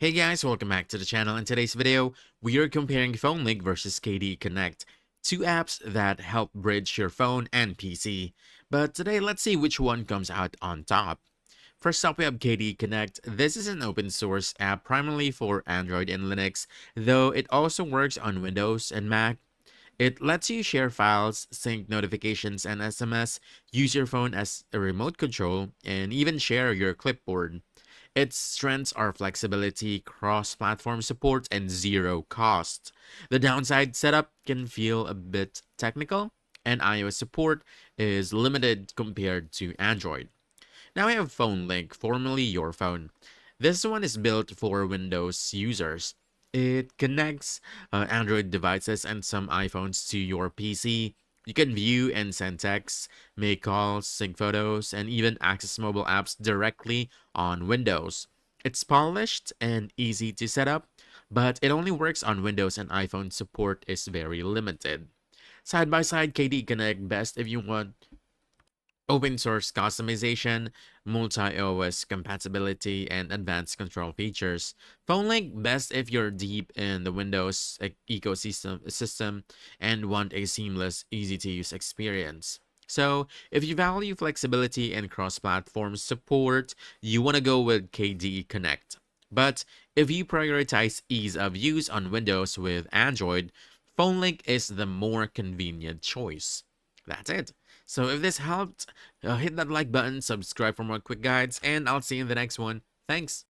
Hey guys, welcome back to the channel. In today's video, we are comparing PhoneLink versus KDE Connect, two apps that help bridge your phone and PC. But today, let's see which one comes out on top. First up, we have KDE Connect. This is an open source app primarily for Android and Linux, though it also works on Windows and Mac. It lets you share files, sync notifications and SMS, use your phone as a remote control, and even share your clipboard. Its strengths are flexibility, cross-platform support, and zero cost. The downside setup can feel a bit technical, and iOS support is limited compared to Android. Now I have Phone Link, formerly Your Phone. This one is built for Windows users. It connects Android devices and some iPhones to your PC. You can view and send texts, make calls, sync photos, and even access mobile apps directly on Windows. It's polished and easy to set up, but it only works on Windows and iPhone support is very limited. Side by side, KD Connect best if you want open source customization, multi-OS compatibility, and advanced control features. PhoneLink best if you're deep in the Windows ecosystem and want a seamless, easy-to-use experience. So, if you value flexibility and cross-platform support, you want to go with KDE Connect. But if you prioritize ease of use on Windows with Android, PhoneLink is the more convenient choice. That's it. So if this helped, hit that like button, subscribe for more quick guides, and I'll see you in the next one. Thanks.